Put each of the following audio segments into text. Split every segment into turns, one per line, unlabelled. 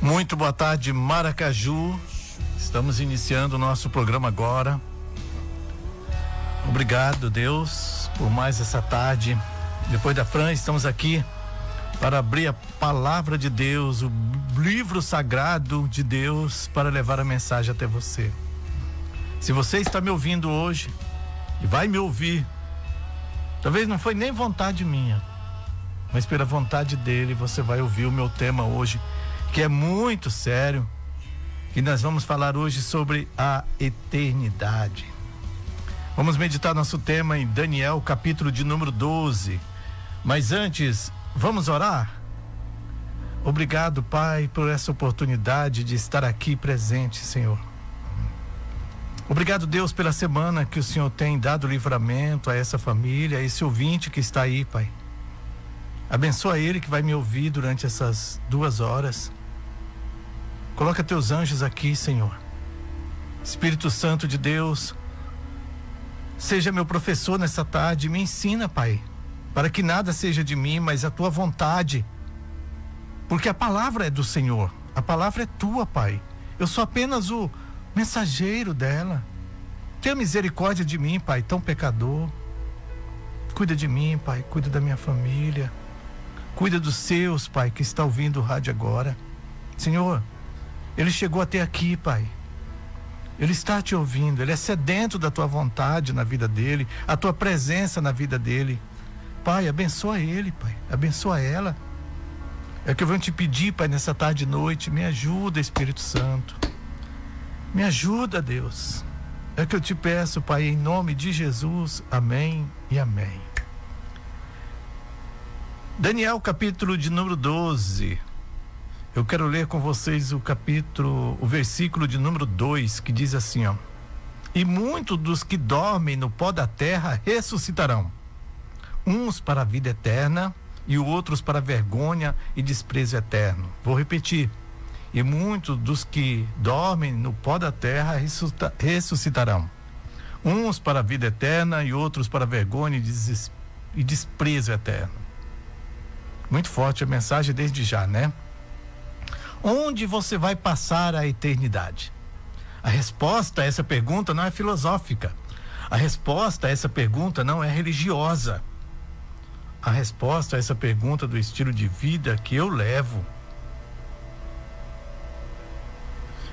Muito boa tarde, Maracaju. Estamos iniciando o nosso programa agora. Obrigado, Deus, por mais essa tarde. Depois da Fran, estamos aqui para abrir a palavra de Deus, o livro sagrado de Deus, para levar a mensagem até você. Se você está me ouvindo hoje e vai me ouvir, talvez não foi nem vontade minha, mas pela vontade dele você vai ouvir o meu tema hoje, que é muito sério, e nós vamos falar hoje sobre a eternidade. Vamos meditar nosso tema em Daniel, capítulo de número 12. Mas antes, vamos orar? Obrigado, Pai, por essa oportunidade de estar aqui presente, Senhor. Obrigado, Deus, pela semana que o Senhor tem dado livramento a essa família, a esse ouvinte que está aí, Pai. Abençoa ele que vai me ouvir durante essas 2 horas. Coloca teus anjos aqui, Senhor. Espírito Santo de Deus, seja meu professor nessa tarde, me ensina, Pai, para que nada seja de mim, mas a tua vontade, porque a palavra é do Senhor, a palavra é tua, Pai. Eu sou apenas o mensageiro dela. Tenha misericórdia de mim, Pai, tão pecador. Cuida de mim, Pai, cuida da minha família, cuida dos seus, Pai, que está ouvindo o rádio agora. Senhor, ele chegou até aqui, Pai. Ele está te ouvindo, ele é sedento da tua vontade na vida dele, a tua presença na vida dele. Pai, abençoa ele, Pai, abençoa ela. É o que eu venho te pedir, Pai, nessa tarde e noite. Me ajuda, Espírito Santo. Me ajuda, Deus. É o que eu te peço, Pai, em nome de Jesus. Amém e amém. Daniel, capítulo de número 12. Eu quero ler com vocês o versículo de número 2, que diz assim, ó: E muitos dos que dormem no pó da terra ressuscitarão, uns para a vida eterna e outros para vergonha e desprezo eterno. Vou repetir: e muitos dos que dormem no pó da terra ressuscitarão, uns para a vida eterna e outros para vergonha e desprezo eterno. Muito forte a mensagem desde já, né? Onde você vai passar a eternidade? A resposta a essa pergunta não é filosófica. A resposta a essa pergunta não é religiosa. A resposta a essa pergunta do estilo de vida que eu levo.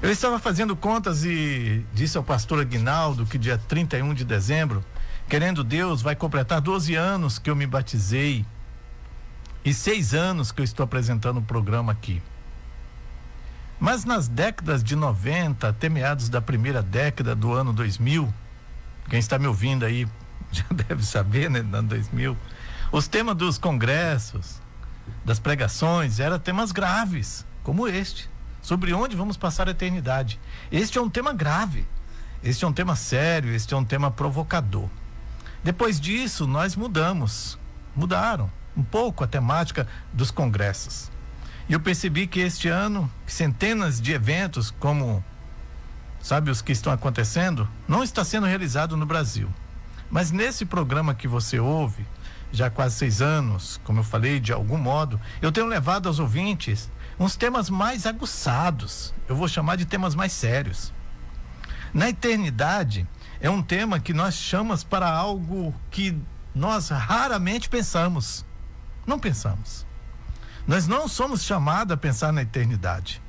Eu estava fazendo contas e disse ao pastor Aguinaldo que dia 31 de dezembro, querendo Deus, vai completar 12 anos que eu me batizei e 6 anos que eu estou apresentando o programa aqui. Mas nas décadas de 90, até meados da primeira década do ano 2000, quem está me ouvindo aí já deve saber, né, no ano 2000, os temas dos congressos, das pregações, eram temas graves, como este, sobre onde vamos passar a eternidade. Este é um tema grave, este é um tema sério, este é um tema provocador. Depois disso, nós mudaram um pouco a temática dos congressos. E eu percebi que este ano, centenas de eventos, como, sabe, os que estão acontecendo, não está sendo realizado no Brasil. Mas nesse programa que você ouve, já há quase 6 anos, como eu falei, de algum modo, eu tenho levado aos ouvintes uns temas mais aguçados, eu vou chamar de temas mais sérios. Na eternidade, é um tema que nós chamamos para algo que nós raramente pensamos. Não pensamos. Nós não somos chamados a pensar na eternidade.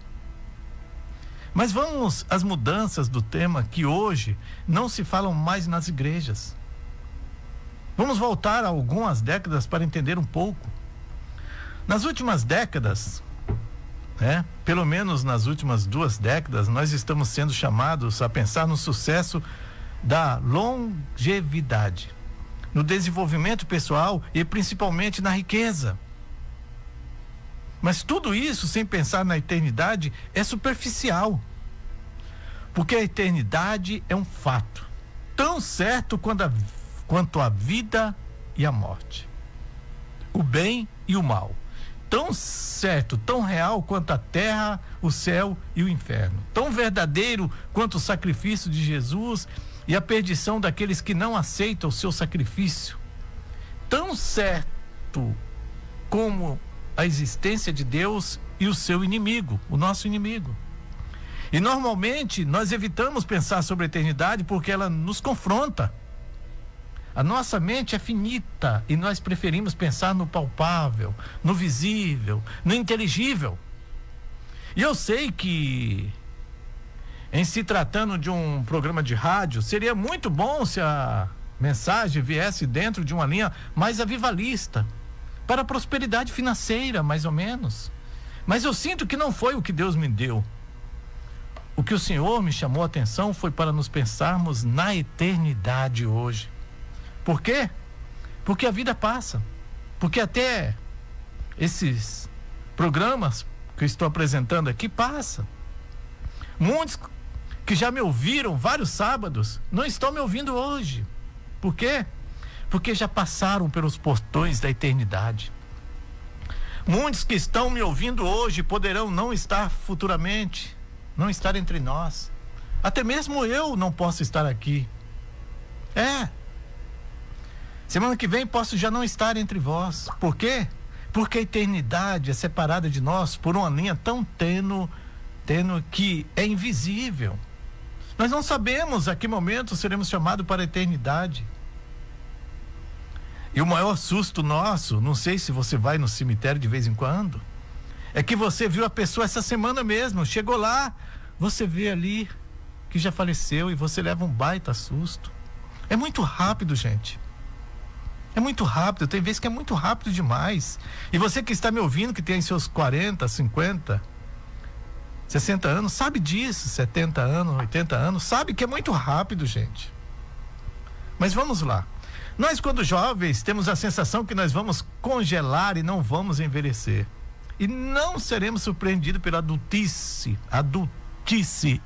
Mas vamos às mudanças do tema que hoje não se falam mais nas igrejas. Vamos voltar a algumas décadas para entender um pouco. Nas últimas décadas, pelo menos nas últimas 2 décadas, nós estamos sendo chamados a pensar no sucesso da longevidade, no desenvolvimento pessoal e principalmente na riqueza. Mas tudo isso, sem pensar na eternidade, é superficial. Porque a eternidade é um fato, tão certo quanto a vida e a morte, o bem e o mal. Tão certo, tão real quanto a terra, o céu e o inferno. Tão verdadeiro quanto o sacrifício de Jesus e a perdição daqueles que não aceitam o seu sacrifício. Tão certo como a existência de Deus e o seu inimigo, o nosso inimigo. E normalmente nós evitamos pensar sobre a eternidade porque ela nos confronta. A nossa mente é finita e nós preferimos pensar no palpável, no visível, no inteligível. E eu sei que, em se tratando de um programa de rádio, seria muito bom se a mensagem viesse dentro de uma linha mais avivalista, para a prosperidade financeira, mais ou menos. Mas eu sinto que não foi o que Deus me deu. O que o Senhor me chamou a atenção foi para nos pensarmos na eternidade hoje. Por quê? Porque a vida passa. Porque até esses programas que eu estou apresentando aqui passa. Muitos que já me ouviram vários sábados não estão me ouvindo hoje. Por quê? Porque já passaram pelos portões da eternidade. Muitos que estão me ouvindo hoje poderão não estar futuramente, não estar entre nós. Até mesmo eu não posso estar aqui. Semana que vem posso já não estar entre vós. Por quê? Porque a eternidade é separada de nós por uma linha tão tênue que é invisível. Nós não sabemos a que momento seremos chamados para a eternidade. E o maior susto nosso, não sei se você vai no cemitério de vez em quando, é que você viu a pessoa essa semana mesmo, chegou lá, você vê ali que já faleceu e você leva um baita susto. É muito rápido, gente. É muito rápido, tem vezes que é muito rápido demais. E você que está me ouvindo, que tem seus 40, 50, 60 anos, sabe disso, 70 anos, 80 anos, sabe que é muito rápido, gente. Mas vamos lá. Nós, quando jovens, temos a sensação que nós vamos congelar e não vamos envelhecer. E não seremos surpreendidos pela adultice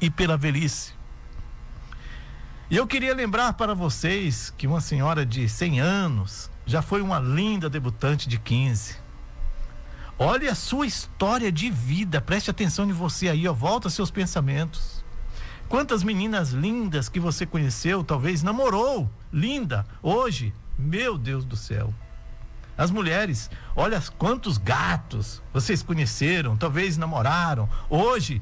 e pela velhice. E eu queria lembrar para vocês que uma senhora de 100 anos já foi uma linda debutante de 15. Olhe a sua história de vida, preste atenção em você aí, volta seus pensamentos. Quantas meninas lindas que você conheceu, talvez namorou, linda, hoje, meu Deus do céu. As mulheres, olha quantos gatos vocês conheceram, talvez namoraram, hoje...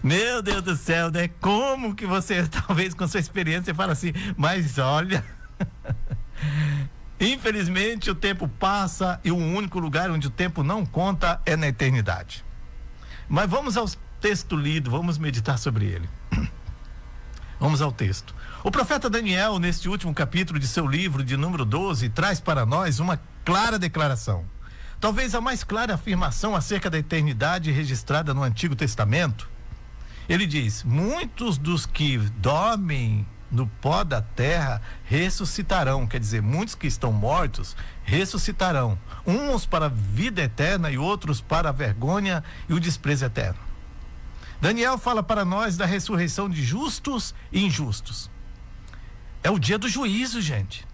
Meu Deus do céu, né? Como que você, talvez com sua experiência, fala assim, mas olha, infelizmente o tempo passa e o único lugar onde o tempo não conta é na eternidade. Mas vamos ao texto lido, vamos meditar sobre ele. Vamos ao texto. O profeta Daniel, neste último capítulo de seu livro de número 12, traz para nós uma clara declaração. Talvez a mais clara afirmação acerca da eternidade registrada no Antigo Testamento. Ele diz: muitos dos que dormem no pó da terra ressuscitarão. Quer dizer, muitos que estão mortos ressuscitarão. Uns para a vida eterna e outros para a vergonha e o desprezo eterno. Daniel fala para nós da ressurreição de justos e injustos. É o dia do juízo, gente.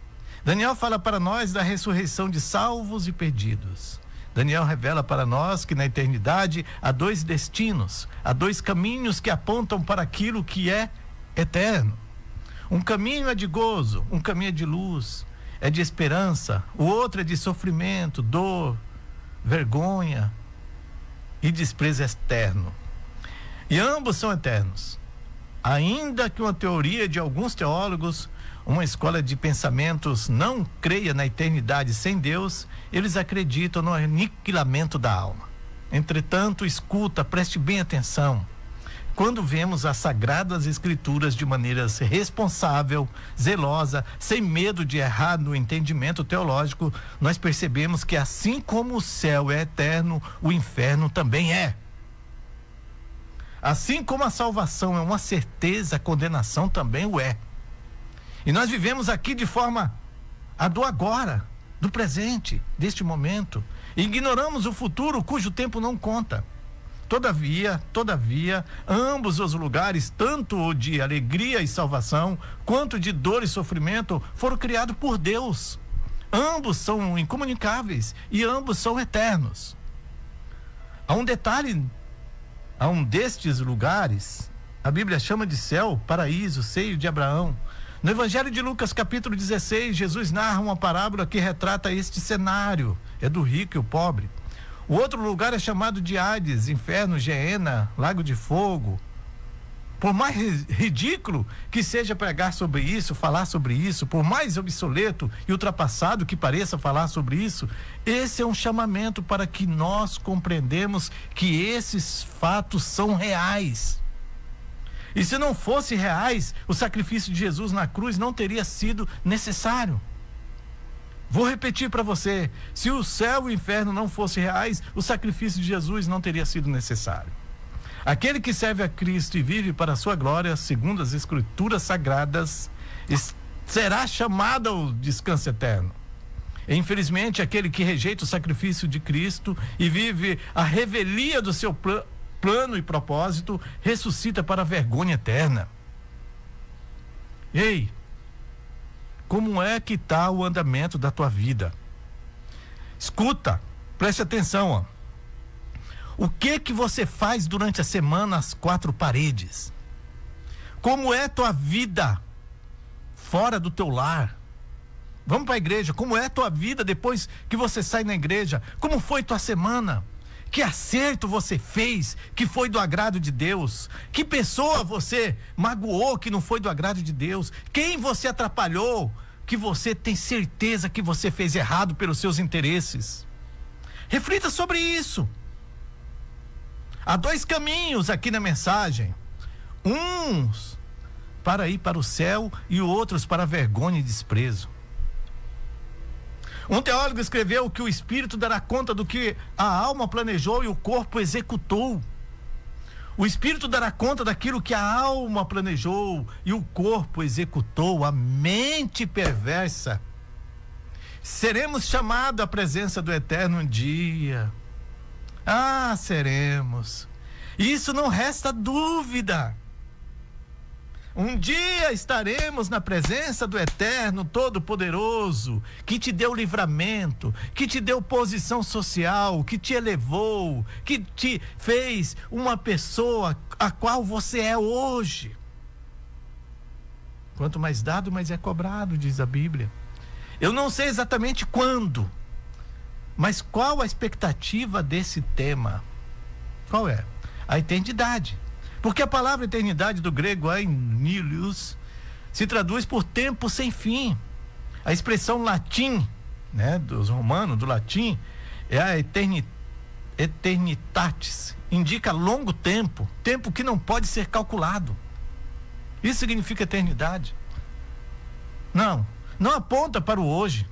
Daniel fala para nós da ressurreição de salvos e perdidos. Daniel revela para nós que na eternidade há dois destinos, há dois caminhos que apontam para aquilo que é eterno. Um caminho é de gozo, um caminho é de luz, é de esperança. O outro é de sofrimento, dor, vergonha e desprezo eterno. E ambos são eternos. Ainda que uma teoria de alguns teólogos, uma escola de pensamentos não creia na eternidade sem Deus, eles acreditam no aniquilamento da alma. Entretanto, escuta, preste bem atenção. Quando vemos as Sagradas Escrituras de maneira responsável, zelosa, sem medo de errar no entendimento teológico, nós percebemos que assim como o céu é eterno, o inferno também é. Assim como a salvação é uma certeza, a condenação também o é. E nós vivemos aqui de forma a do agora, do presente, deste momento. E ignoramos o futuro, cujo tempo não conta. Todavia, ambos os lugares, tanto o de alegria e salvação, quanto de dor e sofrimento, foram criados por Deus. Ambos são incomunicáveis e ambos são eternos. Há um detalhe, há um destes lugares, a Bíblia chama de céu, paraíso, seio de Abraão. No Evangelho de Lucas, capítulo 16, Jesus narra uma parábola que retrata este cenário. é do rico e o pobre. O outro lugar é chamado de Hades, inferno, Geena, lago de fogo. Por mais ridículo que seja pregar sobre isso, falar sobre isso, por mais obsoleto e ultrapassado que pareça falar sobre isso, esse é um chamamento para que nós compreendemos que esses fatos são reais. E se não fossem reais, o sacrifício de Jesus na cruz não teria sido necessário. Vou repetir para você, se o céu e o inferno não fossem reais, o sacrifício de Jesus não teria sido necessário. Aquele que serve a Cristo e vive para a sua glória, segundo as Escrituras Sagradas, será chamado ao descanso eterno. E, infelizmente, aquele que rejeita o sacrifício de Cristo e vive a revelia do seu plano e propósito, ressuscita para a vergonha eterna. Ei, como é que está o andamento da tua vida? Escuta, preste atenção, ó. O que você faz durante a semana às quatro paredes? Como é tua vida fora do teu lar? Vamos para a igreja. Como é tua vida depois que você sai na igreja? Como foi tua semana? Que acerto você fez que foi do agrado de Deus? Que pessoa você magoou que não foi do agrado de Deus? Quem você atrapalhou que você tem certeza que você fez errado pelos seus interesses? Reflita sobre isso. Há dois caminhos aqui na mensagem. Uns para ir para o céu e outros para a vergonha e desprezo. Um teólogo escreveu que o espírito dará conta do que a alma planejou e o corpo executou. O espírito dará conta daquilo que a alma planejou e o corpo executou. A mente perversa. Seremos chamados à presença do Eterno um dia. Ah, seremos. Isso não resta dúvida. Um dia estaremos na presença do Eterno Todo-Poderoso, que te deu livramento, que te deu posição social, que te elevou, que te fez uma pessoa a qual você é hoje. Quanto mais dado, mais é cobrado, diz a Bíblia. Eu não sei exatamente quando, mas qual a expectativa desse tema? Qual é? A eternidade. Porque a palavra eternidade do grego aenilios se traduz por tempo sem fim. A expressão latim, né, dos romanos, do latim, é a eternitatis. Indica longo tempo, tempo que não pode ser calculado. Isso significa eternidade. Não aponta para o hoje.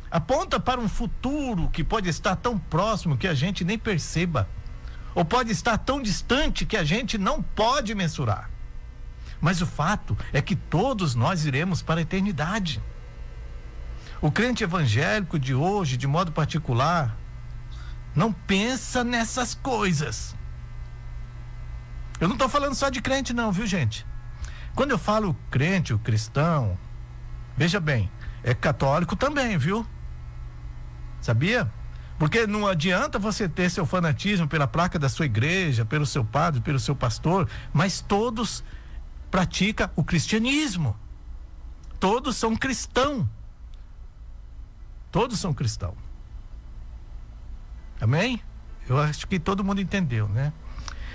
Aponta para um futuro que pode estar tão próximo que a gente nem perceba. Ou pode estar tão distante que a gente não pode mensurar. Mas o fato é que todos nós iremos para a eternidade. O crente evangélico de hoje, de modo particular, não pensa nessas coisas. Eu não estou falando só de crente não, viu, gente? Quando eu falo crente, o cristão, veja bem, é católico também, viu? Sabia? Porque não adianta você ter seu fanatismo pela placa da sua igreja, pelo seu padre, pelo seu pastor, mas todos praticam o cristianismo. Todos são cristãos. Todos são cristãos. Amém? Eu acho que todo mundo entendeu, né?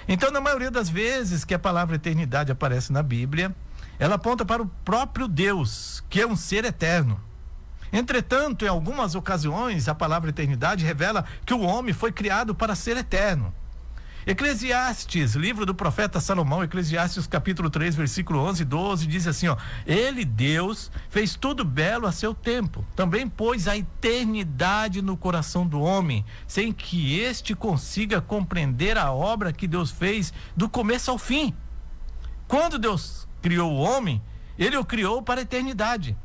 Então, na maioria das vezes que a palavra eternidade aparece na Bíblia, ela aponta para o próprio Deus, que é um ser eterno. Entretanto, em algumas ocasiões, a palavra eternidade revela que o homem foi criado para ser eterno. Eclesiastes, livro do profeta Salomão, Eclesiastes capítulo 3, versículo 11 e 12, diz assim, ó: Ele, Deus, fez tudo belo a seu tempo, também pôs a eternidade no coração do homem, sem que este consiga compreender a obra que Deus fez do começo ao fim. Quando Deus criou o homem, Ele o criou para a eternidade.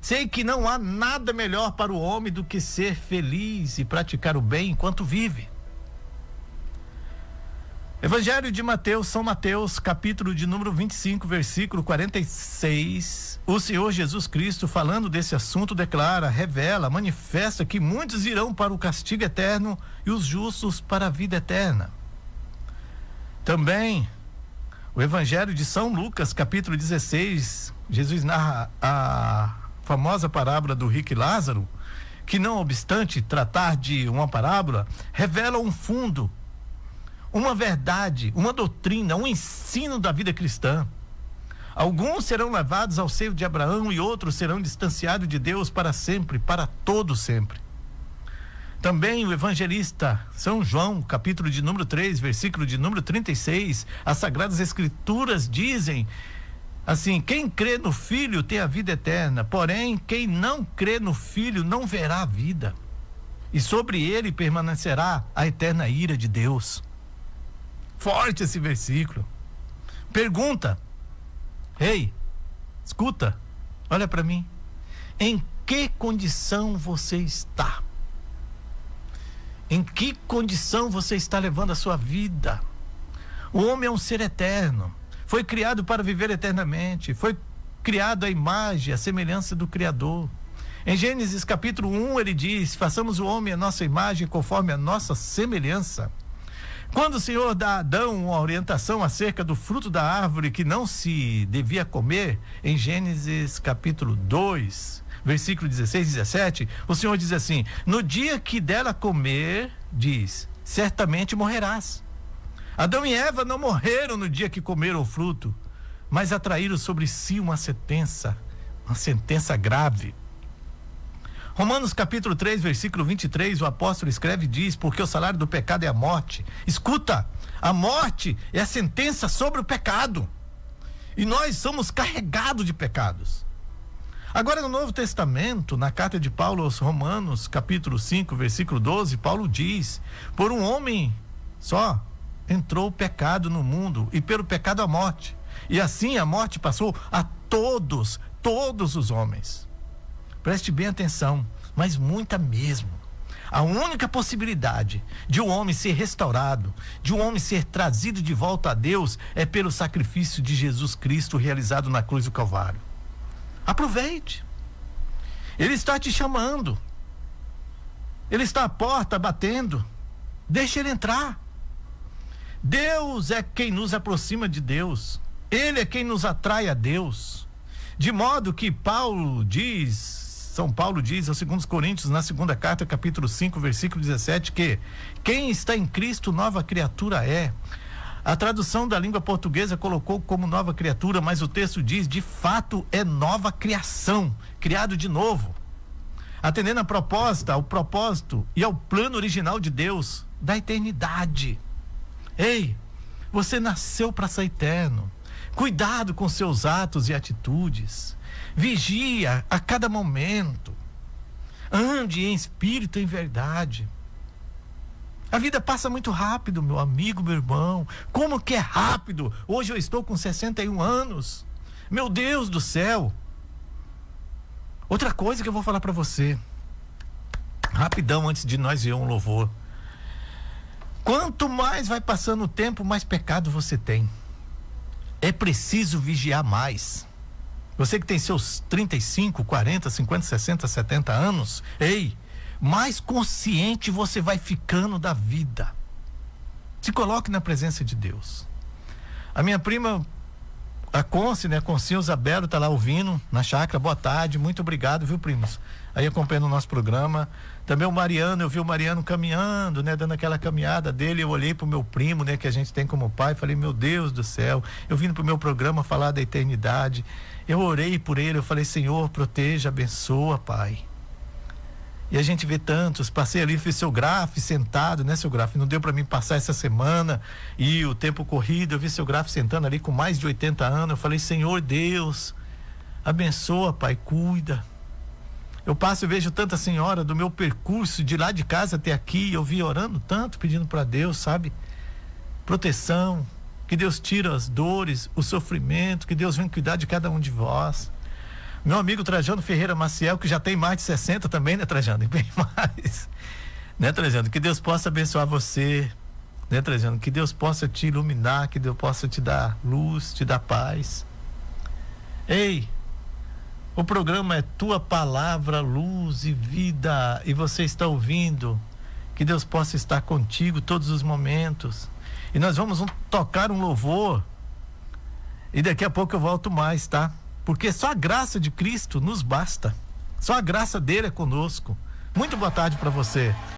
Sei que não há nada melhor para o homem do que ser feliz e praticar o bem enquanto vive. Evangelho de Mateus, São Mateus, capítulo de número 25, versículo 46. O Senhor Jesus Cristo, falando desse assunto, declara, revela, manifesta que muitos irão para o castigo eterno e os justos para a vida eterna. Também, o Evangelho de São Lucas, capítulo 16, Jesus narra a famosa parábola do rico e Lázaro, que, não obstante tratar de uma parábola, revela um fundo, uma verdade, uma doutrina, um ensino da vida cristã. Alguns serão levados ao seio de Abraão e outros serão distanciados de Deus para sempre, para todo sempre. Também o evangelista São João, capítulo de número 3, versículo de número 36, as Sagradas Escrituras dizem assim: quem crê no Filho tem a vida eterna, porém quem não crê no Filho não verá a vida, e sobre ele permanecerá a eterna ira de Deus. Forte esse versículo. Pergunta: ei, escuta, olha para mim, em que condição você está? Em que condição você está levando a sua vida? O homem é um ser eterno, foi criado para viver eternamente, foi criado à imagem, à semelhança do Criador. Em Gênesis capítulo 1 ele diz: façamos o homem à nossa imagem, conforme a nossa semelhança. Quando o Senhor dá a Adão uma orientação acerca do fruto da árvore que não se devia comer, em Gênesis capítulo 2, versículo 16 e 17, o Senhor diz assim: no dia que dela comer, diz, certamente morrerás. Adão e Eva não morreram no dia que comeram o fruto, mas atraíram sobre si uma sentença grave. Romanos capítulo 3, versículo 23, o apóstolo escreve e diz: porque o salário do pecado é a morte. Escuta, a morte é a sentença sobre o pecado, e nós somos carregados de pecados. Agora, no Novo Testamento, na carta de Paulo aos Romanos, capítulo 5, versículo 12, Paulo diz: por um homem só entrou o pecado no mundo, e pelo pecado a morte, e assim a morte passou a todos os homens. Preste bem atenção, mas muita mesmo. A única possibilidade de um homem ser restaurado, de um homem ser trazido de volta a Deus, é pelo sacrifício de Jesus Cristo realizado na cruz do Calvário. Aproveite. Ele está te chamando. Ele está à porta batendo. Deixa ele entrar. Deus é quem nos aproxima de Deus. Ele é quem nos atrai a Deus. De modo que São Paulo diz aos 2 Coríntios, na segunda carta, capítulo 5, versículo 17, que quem está em Cristo, nova criatura é. A tradução da língua portuguesa colocou como nova criatura, mas o texto diz: de fato é nova criação, criado de novo, atendendo a proposta, ao propósito e ao plano original de Deus, da eternidade. Ei, você nasceu para ser eterno. Cuidado com seus atos e atitudes. Vigia a cada momento. Ande em espírito e em verdade. A vida passa muito rápido, meu amigo, meu irmão. Como que é rápido? Hoje eu estou com 61 anos. Meu Deus do céu. Outra coisa que eu vou falar para você, rapidão, antes de nós ir a um louvor. Quanto mais vai passando o tempo, mais pecado você tem. É preciso vigiar mais. Você que tem seus 35, 40, 50, 60, 70 anos, ei, mais consciente você vai ficando da vida. Se coloque na presença de Deus. A minha prima, a Concinha Isabelo, tá lá ouvindo na chácara. Boa tarde, muito obrigado, viu, primos? Aí acompanhando o nosso programa. Também o Mariano, eu vi o Mariano caminhando, né, dando aquela caminhada dele. Eu olhei pro meu primo, né, que a gente tem como pai, falei: meu Deus do céu, eu vim pro meu programa falar da eternidade. Eu orei por ele, eu falei: Senhor, proteja, abençoa, Pai. E a gente vê tantos, passei ali, fiz seu Graf sentado, né, seu Graf? Não deu para mim passar essa semana e o tempo corrido, eu vi seu Graf sentando ali com mais de 80 anos, eu falei: Senhor Deus, abençoa, Pai, cuida. Eu passo e vejo tanta senhora do meu percurso de lá de casa até aqui, eu vi orando tanto, pedindo para Deus, sabe? Proteção, que Deus tira as dores, o sofrimento, que Deus venha cuidar de cada um de vós. Meu amigo Trajano Ferreira Maciel, que já tem mais de 60 também, né, Trajano? E bem mais, né, Trajano? Que Deus possa abençoar você, né, Trajano? Que Deus possa te iluminar, que Deus possa te dar luz, te dar paz. Ei, o programa é Tua Palavra, Luz e Vida, e você está ouvindo. Que Deus possa estar contigo todos os momentos. E nós vamos tocar um louvor, e daqui a pouco eu volto mais, tá? Porque só a graça de Cristo nos basta. Só a graça dele é conosco. Muito boa tarde para você.